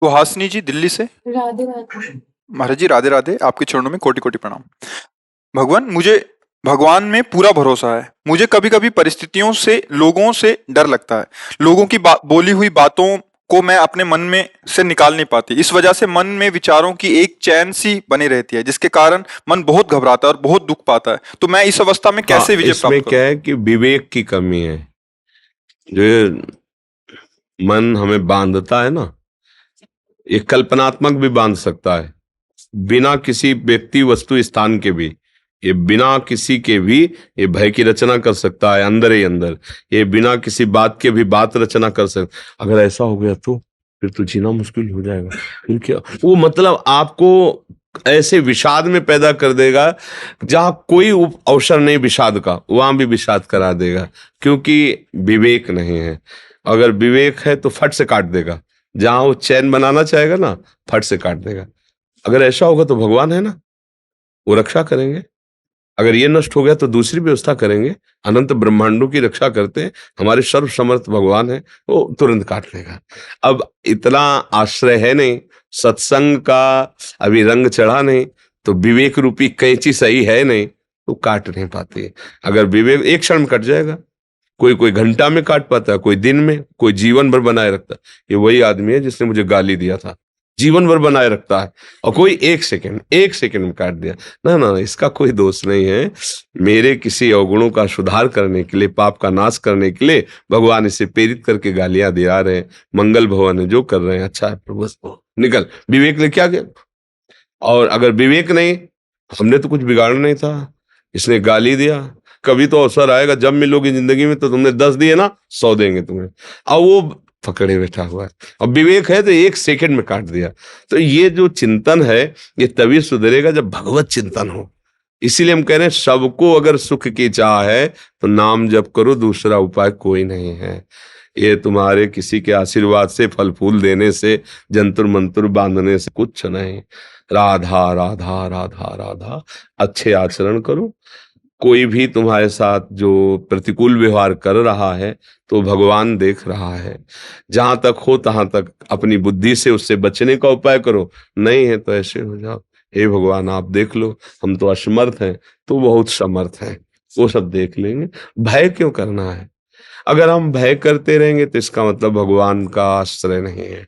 तो हासनी जी दिल्ली से। राधे राधे। महाराज जी राधे राधे, आपके चरणों में कोटि कोटि प्रणाम। भगवान, मुझे भगवान में पूरा भरोसा है। मुझे कभी कभी परिस्थितियों से, लोगों से डर लगता है। लोगों की बोली हुई बातों को मैं अपने मन में से निकाल नहीं पाती। इस वजह से मन में विचारों की एक चैन सी बनी रहती है, जिसके कारण मन बहुत घबराता है और बहुत दुख पाता है। तो मैं इस अवस्था में कैसे हाँ, विजय इसमें प्राप्त क्या करूं? है कि विवेक की कमी है। जो ये मन हमें बांधता है ना, ये कल्पनात्मक भी बांध सकता है, बिना किसी व्यक्ति वस्तु स्थान के भी। ये बिना किसी के भी ये भय की रचना कर सकता है अंदर ही अंदर। ये बिना किसी बात के भी बात रचना कर सकता। अगर ऐसा हो गया तो फिर तो जीना मुश्किल हो जाएगा। फिर क्या वो, मतलब आपको ऐसे विषाद में पैदा कर देगा जहां कोई अवसर नहीं विषाद का, वहां भी विषाद करा देगा, क्योंकि विवेक नहीं है। अगर विवेक है तो फट से काट देगा। जहां वो चैन बनाना चाहेगा ना, फट से काट देगा। अगर ऐसा होगा तो भगवान है ना, वो रक्षा करेंगे। अगर ये नष्ट हो गया तो दूसरी व्यवस्था करेंगे। अनंत ब्रह्मांडों की रक्षा करते हैं, हमारे सर्व समर्थ भगवान है, वो तुरंत काट लेगा। अब इतना आश्रय है नहीं, सत्संग का अभी रंग चढ़ा नहीं, तो विवेक रूपी कैंची सही है नहीं, तो काट नहीं पाती। अगर विवेक एक क्षण में कट जाएगा। कोई कोई घंटा में काट पाता है, कोई दिन में, कोई जीवन भर बनाए रखता है। ये वही आदमी है जिसने मुझे गाली दिया था, जीवन भर बनाए रखता है, और कोई एक सेकंड में काट दिया। ना ना, इसका कोई दोष नहीं है। मेरे किसी अवगुणों का सुधार करने के लिए, पाप का नाश करने के लिए भगवान इसे प्रेरित करके गालियां दिया रहे हैं। मंगल भवन है जो कर रहे हैं, अच्छा है प्रभु, निकल। विवेक ने क्या किया? और अगर विवेक नहीं, हमने तो कुछ बिगाड़ना नहीं था, इसने गाली दिया। कभी तो अवसर आएगा जब मिलोगी जिंदगी में, तो तुमने 10 दिए ना, 100 देंगे तुम्हें। अब वो पकड़े बैठा हुआ है। अब विवेक है तो एक सेकंड में काट दिया। तो ये जो चिंतन है, ये तभी सुधरेगा जब भगवत चिंतन हो। इसीलिए हम कह रहे हैं, सबको अगर सुख की चाह है तो नाम जप करो, दूसरा उपाय कोई नहीं है। ये तुम्हारे किसी के आशीर्वाद से, फल फूल देने से, जंतुर मंतुर बांधने से कुछ नहीं। राधा राधा राधा राधा, अच्छे आचरण करो। कोई भी तुम्हारे साथ जो प्रतिकूल व्यवहार कर रहा है, तो भगवान देख रहा है। जहां तक हो तहां तक अपनी बुद्धि से उससे बचने का उपाय करो। नहीं है तो ऐसे हो जाओ, हे भगवान आप देख लो, हम तो असमर्थ हैं, तो बहुत समर्थ हैं, वो सब देख लेंगे। भय क्यों करना है? अगर हम भय करते रहेंगे तो इसका मतलब भगवान का आश्रय नहीं है।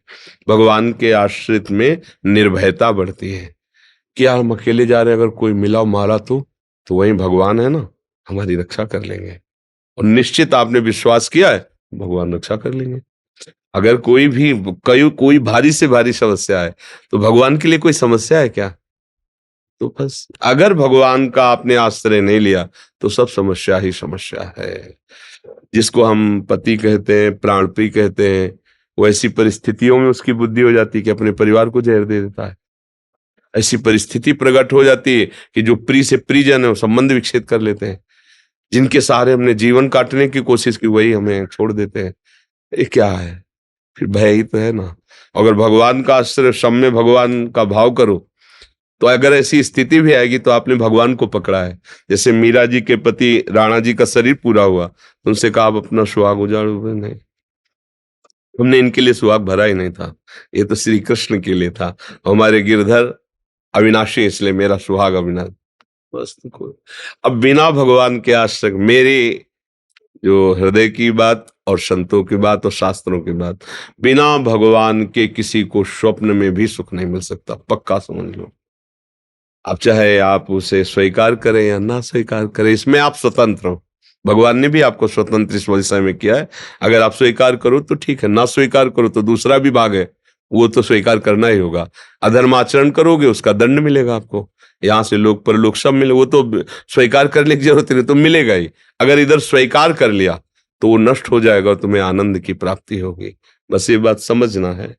भगवान के आश्रित में निर्भयता बढ़ती है कि यार हम अकेले जा रहे हैं, अगर कोई मिला मारा तो वही भगवान है ना, हमारी रक्षा कर लेंगे। और निश्चित आपने विश्वास किया है, भगवान रक्षा कर लेंगे। अगर कोई भारी से भारी समस्या है, तो भगवान के लिए कोई समस्या है क्या? तो बस, अगर भगवान का आपने आश्रय नहीं लिया तो सब समस्या ही समस्या है। जिसको हम पति कहते हैं, प्राण प्रिय कहते हैं, वैसी परिस्थितियों में उसकी बुद्धि हो जाती है कि अपने परिवार को जहर दे देता है। ऐसी परिस्थिति प्रकट हो जाती है कि जो प्रिय से प्रियजन है, वो संबंध विच्छेद कर लेते हैं। जिनके सहारे हमने जीवन काटने की कोशिश की, वही हमें छोड़ देते हैं। ये क्या है? फिर भय ही तो है ना। अगर भगवान का आश्रय, सब में भगवान का भाव करो, तो अगर ऐसी स्थिति भी आएगी तो आपने भगवान को पकड़ा है। जैसे मीरा जी के पति राणा जी का शरीर पूरा हुआ, उनसे कहा आप अपना सुहाग उजाड़ो। नहीं, हमने इनके लिए सुहाग भरा ही नहीं था, ये तो श्री कृष्ण के लिए था। हमारे गिरधर अविनाशी, इसलिए मेरा सुहाग अविनाश। बस तो कोई, अब बिना भगवान के आश्रय, मेरी जो हृदय की बात और संतों की बात और शास्त्रों की बात, बिना भगवान के किसी को स्वप्न में भी सुख नहीं मिल सकता, पक्का समझ लो। अब चाहे आप उसे स्वीकार करें या ना स्वीकार करें, इसमें आप स्वतंत्र हो। भगवान ने भी आपको स्वतंत्र इस विषय में किया है। अगर आप स्वीकार करो तो ठीक है, ना स्वीकार करो तो दूसरा भी भाग है, वो तो स्वीकार करना ही होगा। अधर्म आचरण करोगे, उसका दंड मिलेगा आपको। यहाँ से लोक परलोक सब मिले, वो तो स्वीकार करने की जरूरत नहीं, तो मिलेगा ही। अगर इधर स्वीकार कर लिया तो वो नष्ट हो जाएगा और तुम्हें आनंद की प्राप्ति होगी। बस ये बात समझना है।